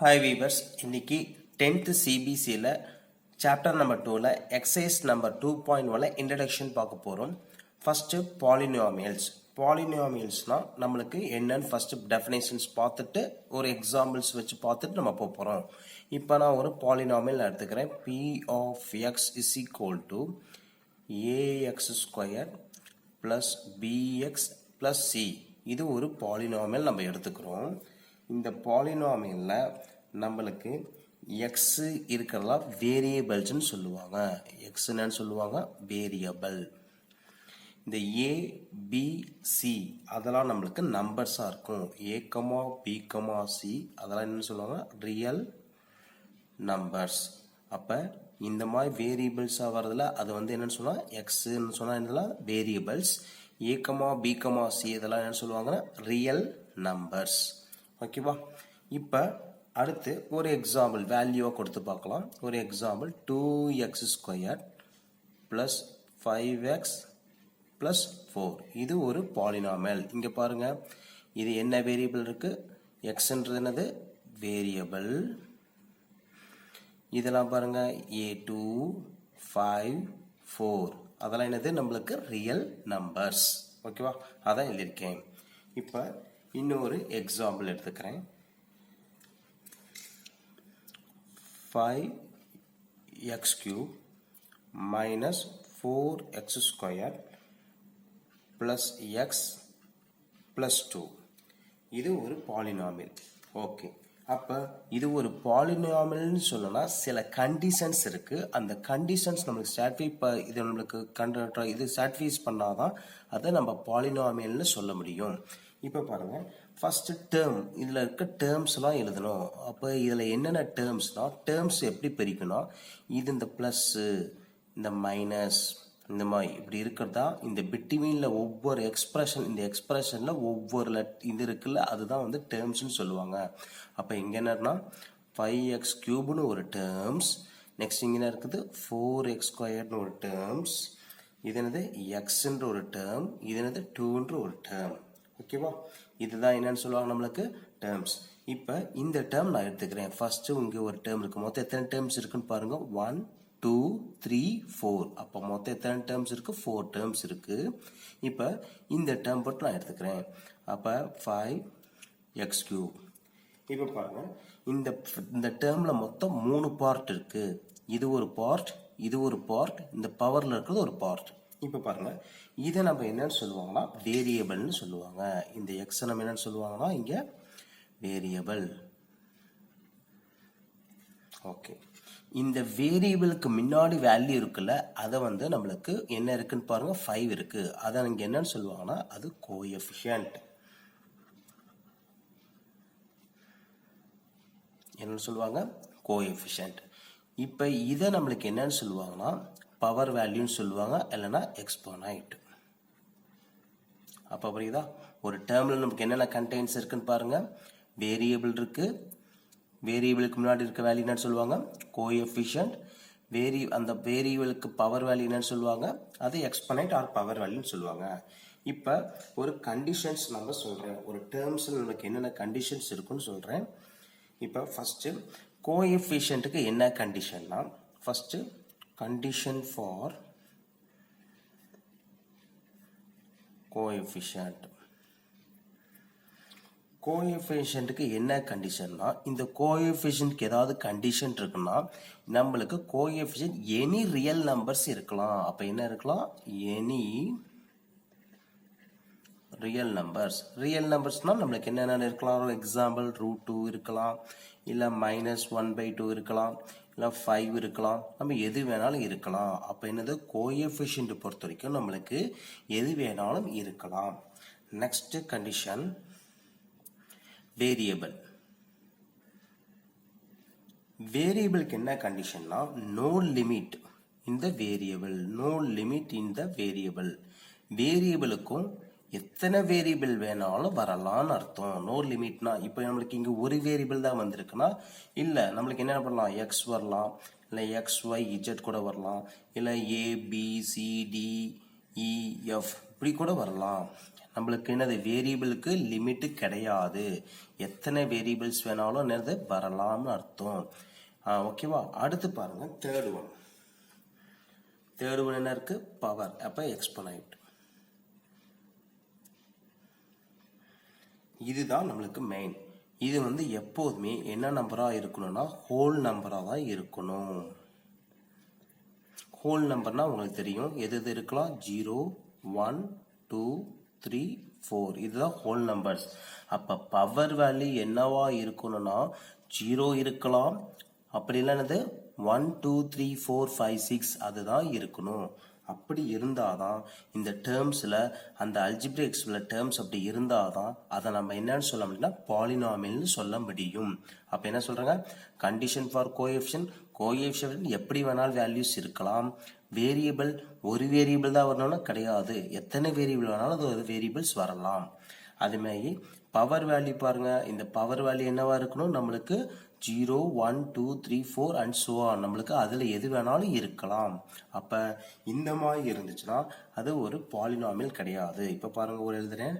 Hi viewers, இன்னைக்கு 10th சிபிசியில் chapter number 2ல் exercise number 2.1 introduction பார்க்க போகிறோம். ஃபஸ்ட்டு பாலினாமியல்ஸ்னால் நம்மளுக்கு என்னன்னு ஃபஸ்ட்டு டெஃபினேஷன்ஸ் பார்த்துட்டு ஒரு எக்ஸாம்பிள்ஸ் வச்சு பார்த்துட்டு நம்ம போக போகிறோம். இப்போ நான் ஒரு பாலினாமியல் எடுத்துக்கிறேன். P of x is equal to ax² plus bx plus c. இது ஒரு பாலினாமியல் நம்ம எடுத்துக்கிறோம். இந்த பாலினாமியலில் நம்மளுக்கு எக்ஸ் இருக்கிறதா வேரியபிள்ஸ்ன்னு சொல்லுவாங்க. எக்ஸ் என்னன்னு சொல்லுவாங்க? வேரியபிள். இந்த ஏ பி சி அதெல்லாம் நம்மளுக்கு நம்பர்ஸாக இருக்கும். ஏ கமா பி கமா சி அதெல்லாம் என்னன்னு சொல்லுவாங்க? Real numbers. அப்போ இந்த மாதிரி வேரியபிள்ஸாக வர்றதுல அது வந்து என்னன்னு சொன்னால் எக்ஸ்ன்னு சொன்னால் என்னெல்லாம் வேரியபிள்ஸ். ஏ கமா பி கமா சி இதெல்லாம் என்னன்னு சொல்லுவாங்க? Real numbers. ஓகேவா? இப்போ அடுத்து ஒரு எக்ஸாம்பிள் வேல்யூவாக கொடுத்து பார்க்கலாம். ஒரு எக்ஸாம்பிள் 2x² + 5x + 4. இது ஒரு பாலினாமியல். இங்கே பாருங்க, இது என்ன வேரியபிள் இருக்கு? எக்ஸ்ன்றது என்னது? வேரியபிள். இதெல்லாம் பாருங்க, a2 5 4 அதெல்லாம் என்னது? நம்மளுக்கு ரியல் நம்பர்ஸ். ஓகேவா? அதான் எழுதியிருக்கேன். இப்போ இன்னொரு எக்ஸாம்பிள் எடுத்துக்கிறேன். 5x³ minus 4x² plus x plus 2. இது ஒரு பாலினாமியல். ஓகே, அப்போ இது ஒரு பாலினாமியல்னு சொல்லணும்னா சில கண்டிஷன்ஸ் இருக்கு. அந்த கண்டிஷன்ஸ் நம்மளுக்கு இது நம்மளுக்கு இது சாட்டிஸ்ஃபைஸ் பண்ணாதான் அதை நம்ம பாலினாமியல்னு சொல்ல முடியும். இப்போ பாருங்க, ஃபர்ஸ்ட் டேர்ம் இதில் இருக்க டேர்ம்ஸ்லாம் எழுதணும். அப்போ இதில் என்னென்ன டேர்ம்ஸ்னால், டேர்ம்ஸ் எப்படி பிரிக்கணும்? இது இந்த ப்ளஸ்ஸு, இந்த மைனஸ், இந்த மாதிரி இப்படி இருக்கிறதா இந்த பிட்வீனில் ஒவ்வொரு எக்ஸ்பிரஷன், இந்த எக்ஸ்பிரஷனில் ஒவ்வொரு இது இருக்குல்ல, அதுதான் வந்து டேர்ம்ஸ்னு சொல்லுவாங்க. அப்போ இங்கே என்னன்னா 5x³ ஒரு டேர்ம்ஸ். நெக்ஸ்ட் இங்கே என்ன இருக்குது? 4x² ஒரு டேர்ம்ஸ். இது என்னது? எக்ஸ்ன்ற ஒரு டேர்ம். இது என்னது? 2ன்ற ஒரு டேர்ம். ஓகேவா? இதுதான் என்னன்னு சொல்லுவாங்க நம்மளுக்கு? டேர்ம்ஸ். இப்போ இந்த டேர்ம் நான் எடுத்துக்கிறேன். ஃபர்ஸ்ட் இங்கே ஒரு டேர்ம் இருக்கு. மொத்தம் எத்தனை டேர்ம்ஸ் இருக்குன்னு பாருங்க. 1 2 3 4. அப்போ மொத்தம் எத்தனை டேர்ம்ஸ் இருக்கு? 4 டேர்ம்ஸ் இருக்கு. இப்போ இந்த டேர்ம் போட்டு நான் எடுத்துக்கிறேன். அப்போ 5x³. இப்போ பாருங்க, இந்த டேர்ம்ல மொத்தம் 3 பார்ட் இருக்கு. இது ஒரு பார்ட், இது ஒரு பார்ட், இந்த பவர்ல இருக்கிறது ஒரு பார்ட். இப்போ பாருங்க, இதை நம்ம என்னன்னு சொல்லுவாங்கன்னா வேரியபிள்னு சொல்லுவாங்க. இந்த எக்ஸ் நம்ம என்னன்னு சொல்லுவாங்கன்னா இங்க வேரியபிள். ஓகே, இந்த வேரியபிளுக்கு முன்னாடி வேல்யூ இருக்குல்ல, அதை வந்து நம்மளுக்கு என்ன இருக்குன்னு பாருங்க, 5 இருக்கு. அதை இங்க என்னன்னு சொல்லுவாங்கன்னா அது கோஎஃபிஷியன்ட். என்னன்னு சொல்லுவாங்க? கோஎஃபிஷியன்ட். இப்போ இதை நம்மளுக்கு என்னன்னு சொல்லுவாங்கன்னா பவர் வேல்யூன்னு சொல்லுவாங்க, இல்லைன்னா எக்ஸ்போனைட். அப்போ புரியுதா? ஒரு டேர்ம்ல நமக்கு என்னென்ன கண்டெய்ன்ஸ் இருக்குன்னு பாருங்க. வேரியபிள் இருக்கு. வேரியபிளுக்கு முன்னாடி இருக்க வேல்யூ என்னன்னு சொல்லுவாங்க? கோஎஃபிஷியன்ட். அந்த வேரியபிளுக்கு பவர் வேல்யூ என்னன்னு சொல்லுவாங்க? அது எக்ஸ்போனைட் ஆர் பவர் வேல்யூன்னு சொல்லுவாங்க. இப்போ ஒரு கண்டிஷன்ஸ் நம்ம சொல்றேன். ஒரு டேர்ம்ஸ்ல நமக்கு என்னென்ன கண்டிஷன்ஸ் இருக்குன்னு சொல்றேன். இப்போ ஃபர்ஸ்ட் கோஎஃபிஷியன்ட்டுக்கு என்ன கண்டிஷன்னா, ஃபர்ஸ்ட் condition for coefficient. கோஎஃபிஷியன்ட்டுக்கு என்ன கண்டிஷன்னா, இந்த கோஎஃபிஷியன்ட்க்கு ஏதாவது கண்டிஷன் இருக்குன்னா நம்மளுக்கு கோஎஃபிஷியன்ட் எனி ரியல் நம்பர்ஸ் இருக்கலாம். அப்போ என்ன இருக்கலாம்? Any real numbers. ரியல் நம்பர்ஸ்னா நம்மளுக்கு என்னென்ன இருக்கலாம்? எக்ஸாம்பிள் √2 இருக்கலாம், இல்லை -1/2 இருக்கலாம், இல்லை 5 இருக்கலாம். நம்ம எது வேணாலும் இருக்கலாம். அப்போ என்னது? கோஎஃபிஷியன்ட் பொறுத்த வரைக்கும் நம்மளுக்கு எது வேணாலும் இருக்கலாம். Next condition variable. வேரியபிளுக்கு என்ன கண்டிஷன்னா நோ லிமிட் இந்த வேரியபிள். நோ லிமிட் இந்த வேரியபிள். வேரியபிளுக்கும் எத்தனை வேரியபிள் வேணாலும் வரலாம்னு அர்த்தம். நோ லிமிட்னா இப்போ நம்மளுக்கு இங்கே ஒரு வேரியபிள் தான் வந்திருக்குன்னா இல்லை, நம்மளுக்கு என்ன பண்ணலாம்? எக்ஸ் வரலாம், இல்லை XYZ கூட வரலாம், இல்லை ABCDEF இப்படி கூட வரலாம். நம்மளுக்கு என்னது வேரியபிளுக்கு லிமிட் கிடையாது. எத்தனை வேரியபிள்ஸ் வேணாலும் என்னது வரலாம்னு அர்த்தம். ஓகேவா? அடுத்து பாருங்க தேர்ட் ஒன். தேர்ட் ஒன் என்ன இருக்கு? பவர். அப்ப எக்ஸ்பொனன்ட். இதுதான் நம்மளுக்கு மெயின். இது வந்து எப்போதுமே என்ன நம்பரா இருக்கணும்னா ஹோல் நம்பரா தான் இருக்கணும். ஹோல் நம்பர்னா உங்களுக்கு தெரியும் எது எது இருக்கலாம். 0 1 2 3 4 இதுதான் ஹோல் நம்பர்ஸ். அப்ப பவர் வேல்யூ என்னவா இருக்கணும்னா 0 இருக்கலாம், அப்படி இல்லைன்னது 1 2 3 4 5 6 அதுதான் இருக்கணும். அப்படி இருந்தாதான் இந்த டேர்ம்ஸ்ல அந்த அல்ஜிப்ரிக்ஸ்ல டேர்ம்ஸ் அப்படி இருந்தாதான் அதை நம்ம என்னன்னு சொல்ல முடியும்னா பாலினாமியல்னு சொல்ல முடியும். அப்ப என்ன சொல்றாங்க? கண்டிஷன் ஃபார் கோஎஃபிஷியன்ட் எப்படி வேணாலும் வேல்யூஸ் இருக்கலாம். வேரியபிள் ஒரு வேரியபிள் தான் வரணும்னா கிடையாது, எத்தனை வேரியபிள் வேணாலும் அது ஒரு வேரியபிள்ஸ் வரலாம். அது மாதிரி பவர் வேல்யூ பாருங்க. இந்த பவர் வேல்யூ என்னவா இருக்கணும்? நம்மளுக்கு 0 1 2 3 4 அண்ட் so on. நம்மளுக்கு அதுல எது வேணாலும் இருக்கலாம். அப்ப இந்த மாதிரி இருந்துச்சுன்னா அது ஒரு பாலினாமியல் கிடையாது. இப்ப பாருங்க ஒரு எழுதுறேன்.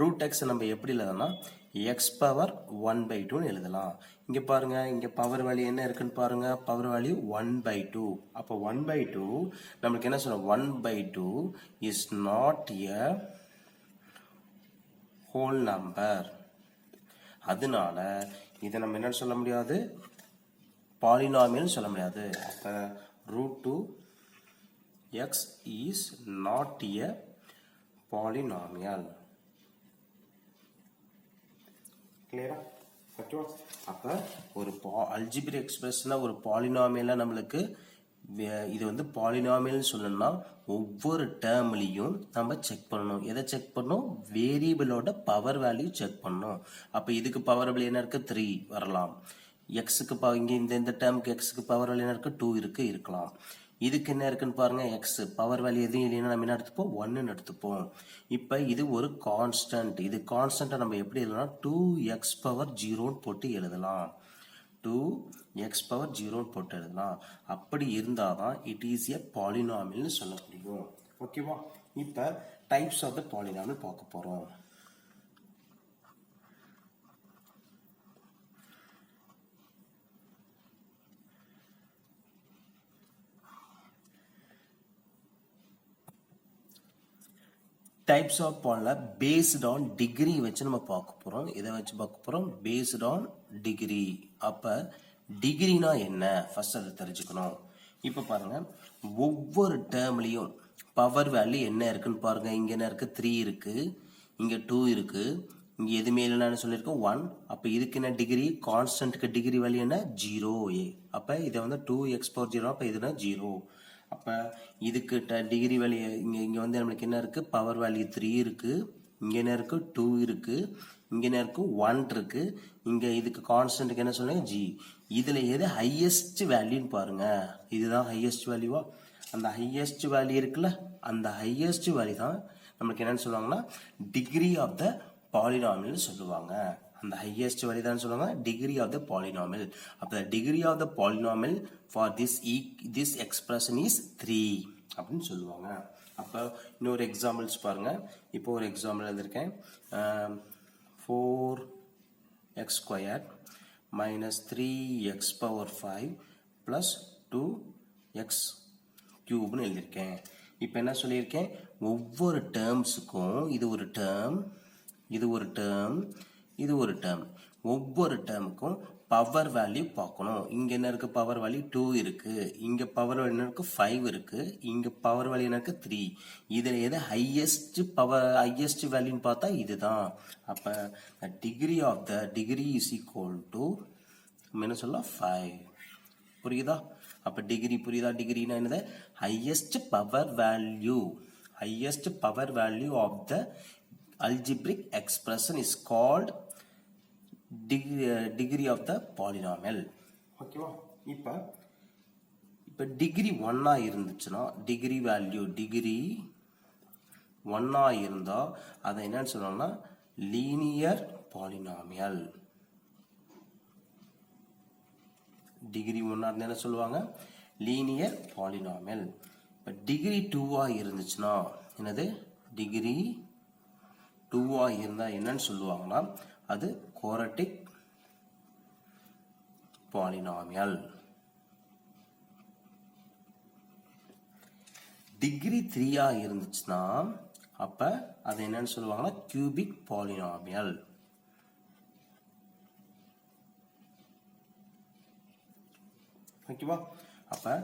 ரூட் எக்ஸ் நம்ம எப்படி எழுதலாம்னா எக்ஸ் பவர் 1/2 எழுதலாம். இங்க பாருங்க, இங்க பவர் வேல்யூ என்ன இருக்குன்னு பாருங்க. Power value 1/2. அப்ப 1/2 நமக்கு என்ன சொல்றோம்? 1/2 is not a whole number. அதனால இதை நம்ம என்ன சொல்ல முடியாது? பாலினாமியல் சொல்ல முடியாது. அப்ப √2x is not a polynomial. கிளியரா? அப்ப ஒரு அல்ஜிப்ரிக் எக்ஸ்பிரஷன்ல ஒரு பாலினாமியலா நம்மளுக்கு இது வந்து பாலினாமியல் சொல்லணும்னா ஒவ்வொரு டேர்ம்லையும் நம்ம செக் பண்ணணும். எதை செக் பண்ணணும்? வேரியபிளோட பவர் வேல்யூ செக் பண்ணணும். அப்ப இதுக்கு பவர் வேல்யூ என்ன இருக்கு? 3 வரலாம். எக்ஸுக்கு இங்க இந்த டேர்முக்கு எக்ஸுக்கு பவர் வேல்யூ என்ன இருக்கு? 2 இருக்கு, இருக்கலாம். இதுக்கு என்ன இருக்குன்னு பாருங்க. எக்ஸ் பவர் வேல்யூ எதுவும் இல்லைன்னா நம்ம என்ன எடுத்துப்போம்? 1 எடுத்துப்போம். இப்ப இது ஒரு கான்ஸ்டன்ட். இது கான்ஸ்டன்ட்டை நம்ம எப்படி எழுதலாம்? 2x பவர் 0 போட்டு எழுதலாம். 2x பவர் 0 போட்டு எழுதலாம். அப்படி இருந்தாதான் இட் இஸ் எ பாலினாமியல்னு சொல்ல முடியும். ஓகேவா? இப்ப டைப்ஸ் ஆஃப் த பாலினாமியல் பார்க்க போறோம். டைப்ஸ் ஆஃப் பாலினாமியல்ல பேஸ்ட் ஆன் டிகிரி வச்சு நம்ம பார்க்க போறோம். இதை வச்சு பார்க்க போறோம் பேஸ்ட் ஆன் டிகிரி. அப்ப டிகிரினா என்ன? ஃபர்ஸ்ட் அதை தெரிஞ்சுக்கணும். இப்ப பாருங்க, ஒவ்வொரு டேர்ம்லயும் பவர் வேல்யூ என்ன இருக்குன்னு பாருங்க. இங்க என்ன இருக்கு? 3 இருக்கு, இங்க 2 இருக்கு, இங்க எதுவுமே இல்லைன்னு சொல்லியிருக்கோம் 1. அப்ப இதுக்கு என்ன டிகிரி? கான்ஸ்டன்ட்க்கு டிகிரி வேல்யூ என்ன? 0. அப்ப இதை வந்து 2x பவர் 0. அப்ப இதுனா 0. அப்ப இதுக்கு டிகிரி வேல்யூ இங்க வந்து நம்மளுக்கு என்ன இருக்கு? பவர் வேல்யூ 3 இருக்கு, இங்க என்ன இருக்கு? 2 இருக்கு, இங்க என்ன இருக்கு? 1 இருக்கு, இங்க இதுக்கு கான்ஸ்டன்ட்க்கு என்ன சொல்லுங்க? g. இதுல எது ஹையஸ்ட் வேல்யூன்னு பாருங்க. இதுதான் ஹையஸ்ட் வேல்யூவா? அந்த ஹையஸ்ட் வேல்யூ இருக்குல்ல, அந்த ஹையஸ்ட் வேல்யூ தான் நமக்கு என்னன்னு சொல்லுவாங்கன்னா டிகிரி ஆஃப் த பாலினாமியல் சொல்லுவாங்க. அந்த ஹையஸ்ட் வேல்யூ தான் சொல்லுவாங்க டிகிரி ஆஃப் த பாலினாமியல். அப்ப degree of the polynomial for this expression is 3 அப்படின்னு சொல்லுவாங்க. அப்ப இன்னொரு எக்ஸாம்பிள்ஸ் பாருங்க. இப்போ ஒரு எக்ஸாம்பிள் எழுதிருக்கேன். 4x² minus 3x power 5 plus 2x³ எழுதிருக்கேன். இப்ப என்ன சொல்லியிருக்கேன்? ஒவ்வொரு டேர்ம்ஸுக்கும் இது ஒரு டேர்ம், இது ஒரு டேர்ம், இது ஒரு டேர்ம். ஒவ்வொரு டேர்முக்கும் பவர் வேல்யூ பார்க்கணும். இங்க என்ன இருக்கு? பவர் வேல்யூ 2 இருக்கு, இங்க பவர் வேல்யூ இருக்கு 5 இருக்கு, இங்க பவர் வேல்யூ இருக்கு 3. இதுல எது ஹையஸ்ட் பவர் ஹையஸ்ட் வேல்யூன்னு பார்த்தா இதுதான். அப்ப degree of the degree is equal to என்ன சொல்லலாம்? 5. புரியுதா? அப்ப டிகிரி புரியுதா? டிகிரினா என்னது? Highest power value. Highest power value of the algebraic expression is called degree of the polynomial. ஓகேவா? இப்ப டிகிரி 1 இருந்துச்சுன்னா டிகிரி வேல்யூ டிகிரி 1 இருந்தா அதை என்னன்னு சொல்லுவாங்கன்னா லீனியர் பாலினாமியல். டிகிரி 1 இருந்தா என்ன சொல்லுவாங்க? Linear polynomial. இப்ப டிகிரி 2 இருந்துச்சுன்னா என்னது? டிகிரி 2 இருந்தா என்னன்னு சொல்லுவாங்கன்னா அது குவாட்ரட்டிக் பாலினாமியல். டிகிரி 3 இருந்துச்சுன்னா அப்ப அது என்னன்னு சொல்லுவாங்கன்னா கியூபிக் பாலினாமியல். ஓகேவா? அப்ப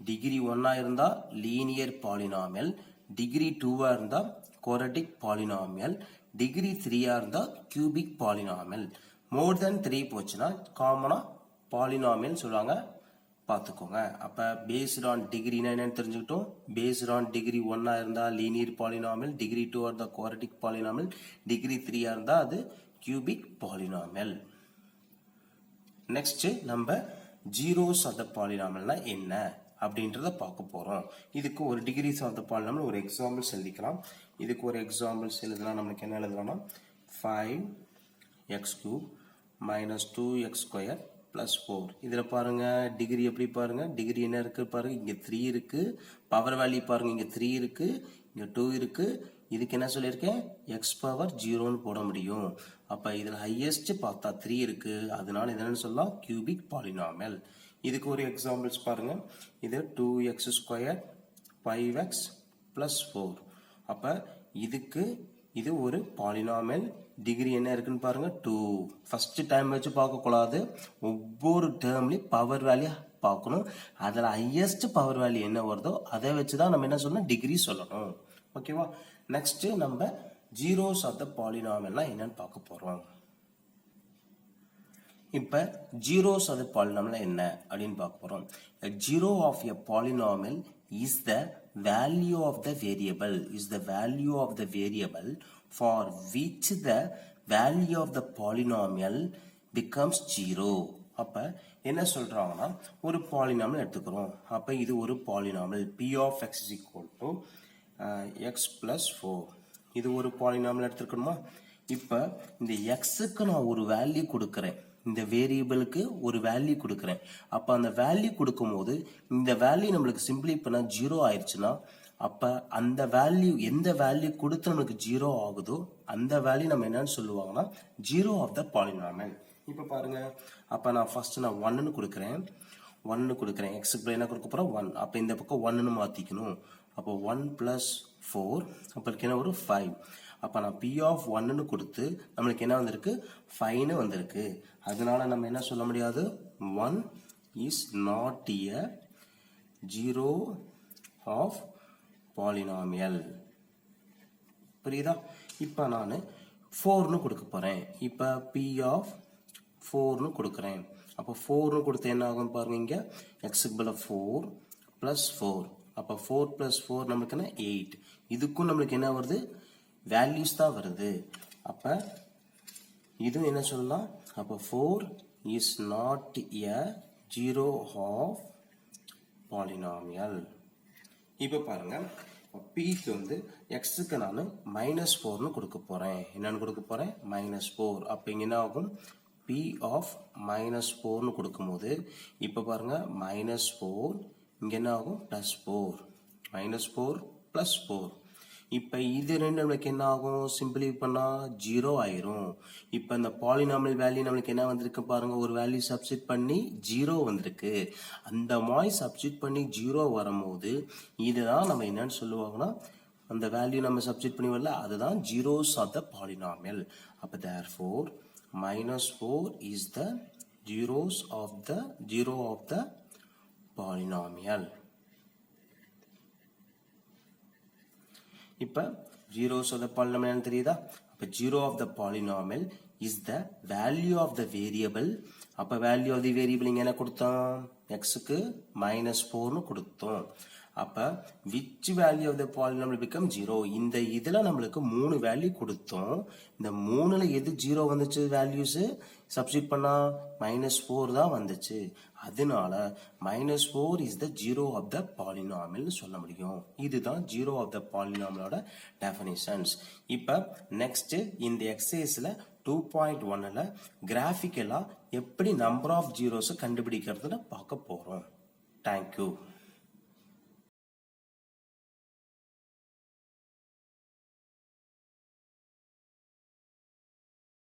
டிகிரி 1 இருந்தா லீனியர் பாலினாமியல், டிகிரி 2 இருந்தா குவாட்ரட்டிக் பாலினாமியல், டிகிரி 3 இருந்தா கியூபிக் பாலினாமியல். மோர் தென் 3 போச்சுன்னா காமனா பாலினாமியல் சொல்லுவாங்க, பார்த்துக்கோங்க. அப்ப பேஸ்ட் ஆன் டிகிரினா என்னன்னு தெரிஞ்சுக்கிட்டோம். பேஸ்ட் ஆன் டிகிரி 1 இருந்தா லீனியர் பாலினாமியல், டிகிரி 2 இருந்தா குவாட்ரட்டிக் பாலினாமியல், டிகிரி 3 இருந்தா அது கியூபிக் பாலினாமியல். நெக்ஸ்ட் நம்ம ஜீரோஸ் ஆஃப் த பாலினாமியல்னா என்ன அப்படின்றத பார்க்க போறோம். இதுக்கு ஒரு டிகிரிஸ் ஆஃப் த பாலினாமியல் ஒரு எக்ஸாம்பிள்ஸ் எழுதிக்கலாம். இதுக்கு ஒரு எக்ஸாம்பிள்ஸ் எழுதலாம். நமக்கு என்ன எழுதலாம்னா 5x³ minus 2x² plus 4. இதுல பாருங்க டிகிரி எப்படி பாருங்க, டிகிரி என்ன இருக்கு பாருங்க, இங்க 3 இருக்கு, பவர் வேல்யூ பாருங்க, இங்க 3 இருக்கு, இங்க 2 இருக்கு. இதுக்கு என்ன சொல்லியிருக்கேன், x பவர் 0ன்னு போட முடியும். அப்ப இதுல ஹையஸ்ட் பார்த்தா 3 இருக்கு, அதனால என்னன்னு சொல்லலாம் கியூபிக் பாலினாமியல். இதுக்கு ஒரு எக்ஸாம்பிள்ஸ் பாருங்க. இது 2x² 5x plus 4. அப்ப இதுக்கு இது ஒரு பாலினாமியல். டிகிரி என்ன இருக்குன்னு பாருங்க 2. ஃபர்ஸ்ட் டைம் வச்சு பார்க்க கூடாது, ஒவ்வொரு டேர்ம்லயும் பவர் வேல்யூ பார்க்கணும். அதுல ஹையஸ்ட் பவர் வேல்யூ என்ன வருதோ அதை வச்சுதான் நம்ம என்ன சொல்லணும் டிகிரி சொல்லணும். ஓகேவா? நெக்ஸ்ட் நம்ம ஜீரோஸ் ஆஃப் த பாலினாமியல்னா என்னன்னு பார்க்க போறோம். இப்ப ஜீரோஸ் ஆஃப் த பாலினாமியல் என்ன அப்படின்னு பார்க்க போறோம். Zero of a polynomial is the value of the variable for which the value of the polynomial becomes 0. அப்ப என்ன சொல்றாங்கன்னா ஒரு பாலினாமியல் எடுத்துக்கிறோம். அப்ப இது ஒரு polynomial p of x is equal to x plus 4. இது ஒரு பாலினாமியல் எடுத்துக்கணுமா? இப்ப இந்த xக்கு நான் ஒரு வேல்யூ கொடுக்கிறேன், இந்த வேரியபிளுக்கு ஒரு வேல்யூ கொடுக்கிறேன். அப்ப அந்த வேல்யூ கொடுக்கும்போது இந்த வேல்யூ நம்மளுக்கு சிம்பிளி பண்ணா 0 ஆயிடுச்சுன்னா அப்ப அந்த வேல்யூ எந்த வேல்யூ கொடுத்து நமக்கு 0 ஆகுதோ அந்த வேல்யூ நம்ம என்னன்னு சொல்லுவாங்கன்னா ஜீரோ ஆஃப் த பாலினாமியல். இப்ப பாருங்க, அப்ப நான் ஃபர்ஸ்ட் நான் 1ன்னு கொடுக்கிறேன், 1 கொடுக்கிறேன், எக்ஸுக்கு என்ன கொடுக்க போறோம் 1. அப்ப இந்த பக்கம் 1ன்னு மாத்திக்கணும். அப்போ 1 plus 4 அப்ப என்ன ஒரு 5. அப்ப நான் p of 1ன்னு கொடுத்து நம்மளுக்கு என்ன வந்திருக்கு 5ன்னு வந்திருக்கு. அதனால நம்ம என்ன சொல்ல முடியாது, 1 is not a zero of polynomial. புரியுதா? இப்ப நான் 4ன்னு கொடுக்க போறேன். இப்ப p of 4ன்னு கொடுக்கிறேன். அப்ப 4ன்னு கொடுத்து என்ன ஆகும் பாருங்க, இங்க xக்கு பதிலா 4 plus 4. அப்ப 4 plus 4 நமக்கு என்ன 8. இதுக்கும் நம்மளுக்கு என்ன வருது, வேல்யூஸ் தான் வருது. அப்ப இதுவும் என்ன சொல்லலாம், அப்ப 4 is not a zero of polynomial. இப்ப பாருங்க, pக்கு வந்து xக்கு நான் -4ன்னு கொடுக்க போறேன். என்னன்னு கொடுக்க போறேன், -4. அப்ப இங்க என்ன ஆகும், p of -4ன்னு கொடுக்கும்போது இப்ப பாருங்க -4 இங்க என்ன ஆகும் +4, -4 plus 4. இப்ப இது ரெண்டு நம்மளுக்கு என்ன ஆகும், சிம்பிளி பண்ணா 0 ஆயிரும். இப்ப இந்த பாலினாமியல் வேல்யூ நம்மளுக்கு என்ன வந்திருக்கு பாருங்க, ஒரு வேல்யூ சப்ஸ்டிட் பண்ணி 0 வந்திருக்கு. அந்த மாதிரி சப்ஸ்டிட் பண்ணி 0 வரும்போது இதுதான் நம்ம என்னன்னு சொல்லுவாங்கன்னா, அந்த வேல்யூ நம்ம சப்ஸ்டிட் பண்ணி வரல, அதுதான் ஜீரோஸ் ஆஃப் த பாலினாமியல். அப்ப therefore -4 is the zeros of the zero of the polynomial. இப்ப zeros of the polynomial தெரியுதா? அப்ப zero of the polynomial is the value of the variable. அப்ப value of the variable இங்க என்ன கொடுத்தோம், xக்கு -4ன்னு கொடுத்தோம். அப்ப which value of the polynomial become 0. இந்த இதுல நம்மளுக்கு 3 வேல்யூ கொடுத்தோம். இந்த 3ல எது 0 வந்துச்சு, வேல்யூஸ் சப்ஸ்டிட் பண்ணா -4 தான் வந்துச்சு. அதனால -4 is the zero of the polynomial சொல்ல முடியும். இதுதான் zero of the polynomialோட டெஃபினிஷன்ஸ். இப்ப நெக்ஸ்ட் இந்த எக்ஸசைஸ்ல 2.1ல கிராஃபிக்கலா எப்படி நம்பர் ஆஃப் ஜீரோஸ் கண்டுபிடிக்கிறதுன்னு பார்க்க போறோம். தேங்க்யூ.